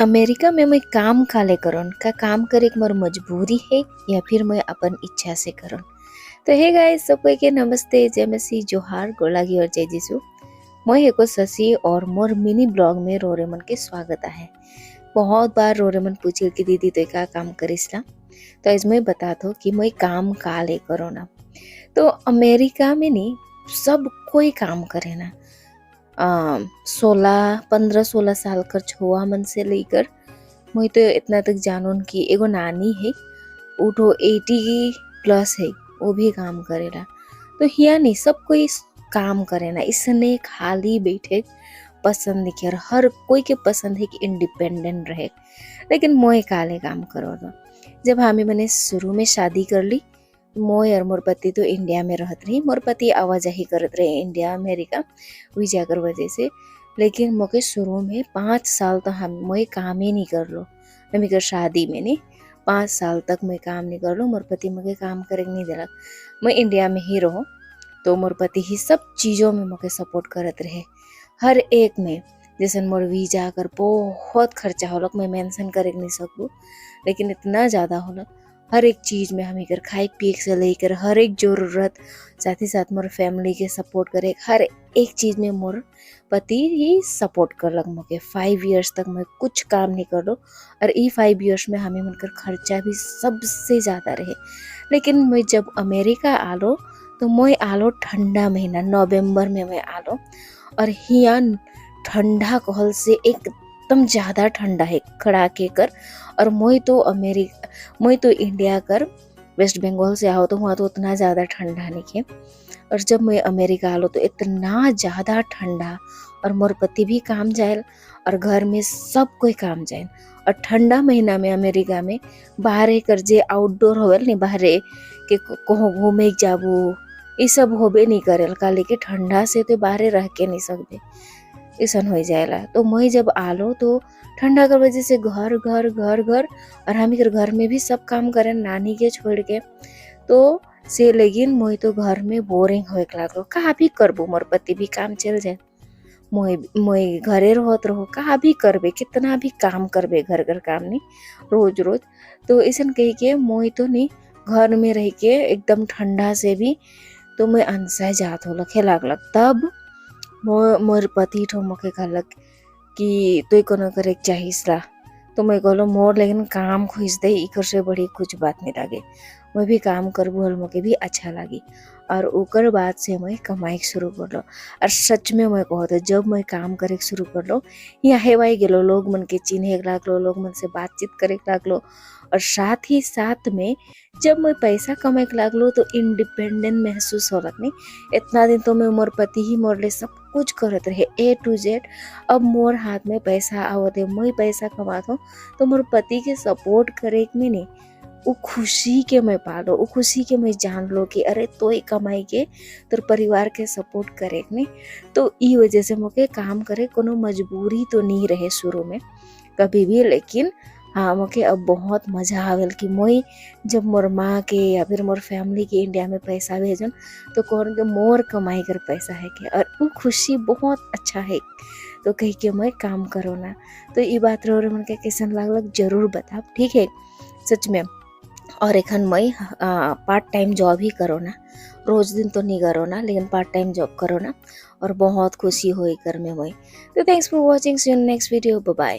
America में मैं काम काले करन का काम करे के मोर मजबूरी है या फिर मैं अपन इच्छा से करन। तो हे गाइस सबको के नमस्ते, जय मसीह, जोहार, गोलागी और जय जीसु। मैं एको शशि और मोर मिनी ब्लॉग में रोरेमन के स्वागत है। बहुत बार रोरेमन पूछे कि दीदी तो का काम करिसला, तो आज मैं बता दो कि मैं काम काले करो ना। तो अमेरिका में नहीं सब कोई काम करे ना। 15-16 साल कर छुआ मन से लेकर मैं तो इतना तक जानून कि एगो नानी है वो तो 80+ है, वो भी काम करेला। तो हिया नहीं सब कोई काम करे ना, इसने खाली बैठे पसंद नहीं किया। हर कोई के पसंद है कि इंडिपेंडेंट रहे, लेकिन मोए काले काम करो ना। जब हमें मैंने शुरू में शादी कर ली, मोय और मोर पति तो इंडिया में रहत रही। मोर पति आवाजाही करत रहे इंडिया अमेरिका वीजा कर वजह से। लेकिन मोके शुरू में 5 साल तो हम मोय काम ही नहीं कर लो। हमी कर शादी में नहीं 5 साल तक मैं काम नहीं कर लो। मोर पति मोके काम करे नहीं दिलक। मैं इंडिया में ही रहो तो मोर पति ही सब चीज़ों में मोके सपोर्ट करत रहे, हर एक में। जैसे मोर वीजा कर बहुत खर्चा होलक, मैं मेंशन करे नहीं सकूँ, लेकिन इतना ज़्यादा होलक। हर एक चीज़ में हम इकर खाए पिए से लेकर हर एक ज़रूरत, साथ ही साथ मोर फैमिली के सपोर्ट करे, हर एक चीज़ में मोर पति ही सपोर्ट करलक मोके। 5 इयर्स तक मैं कुछ काम नहीं कर लो, और ये 5 इयर्स में हमें मिलकर खर्चा भी सबसे ज़्यादा रहे। लेकिन मैं जब अमेरिका आलो तो मैं आलो ठंडा महीना नवंबर में मैं आलो, और हिया ठंडा कहल से एकदम ज़्यादा ठंडा है कड़ाके कर। और मैं तो इंडिया कर वेस्ट बंगाल से आओ तो वहाँ तो उतना ज़्यादा ठंडा नहीं है। और जब मैं अमेरिका आलो तो इतना ज़्यादा ठंडा, और मोर पति भी काम जाए और घर में सब कोई काम जाए। और ठंडा महीना में अमेरिका में बाहर कर जे आउटडोर होवेल नहीं, बाहर के कहीं घूमे जाबू ये सब होबे नहीं करेल का, लेकिन ठंडा से तो बाहर रह के नहीं सकते, ऐसा हो जाएला। तो मैं जब आलो तो ठंडा कर वजह से घर घर घर घर, और हम घर में भी सब काम करें नानी के छोड़ के। तो से लेकिन मैं तो घर में बोरिंग होए लागलो, कहा भी करबो, मोर पति भी काम चल जाए, मैं घरे रहत रहो, कहा भी करबे, कितना भी काम करबे, घर घर काम नहीं रोज रोज। तो ऐसा कह के मैं तो नहीं घर में रह के एकदम ठंडा से भी तो मैं अनसह जात हो लखे लागलक। तब मोर पति ठो मोके कहलक कि तु कोनो करे चाहिसला। तो मैं कहलो मोर लेकिन काम खुश दे, इकर से बड़ी कुछ बात नहीं लगे, मैं भी काम करबू और मोके भी अच्छा लगी। और ओकर बाद से मैं कमाई शुरू कर लो। और सच में मैं कहत जब मैं काम करे शुरू कर लो, यहाँ हेवाई गेलो, लोग मन के चिन्हे लागलो, लोग मन से बातचीत करे लागलो। और साथ ही साथ में जब मैं पैसा कमाए लागलो तो इंडिपेंडेंट महसूस होलक नहीं। इतना दिन तो मैं मोर पति ही मोर ले सब कुछ करत रहे A to Z। अब मोर हाथ में पैसा आवत है, मैं पैसा कमाता हूँ, तो मोर पति के सपोर्ट करे में नहीं, वो खुशी के मैं पालो, वो खुशी के मैं जान लो कि अरे तो ही कमाई के तोर परिवार के सपोर्ट करे नहीं। तो ई वजह से मोके काम करे कोनो मजबूरी तो नहीं रहे शुरू में कभी भी। लेकिन हाँ मोके अब बहुत मजा आवेल कि मैं जब मोर माँ के या फिर मोर फैमिली के इंडिया में पैसा भेजन तो कौन के मोर कमाई कर पैसा है के, और वो खुशी बहुत अच्छा है। तो कह के मैं काम करो ना। तो ये बात रो मन के कैसन लागलक जरूर बताओ, ठीक है सच में। और एखन मैं पार्ट टाइम जॉब ही करो ना, रोज दिन तो नहीं करो ना, लेकिन पार्ट टाइम जॉब करो ना, और बहुत खुशी हुई कर में मैं। तो thanks for watching, see you in next video, bye bye.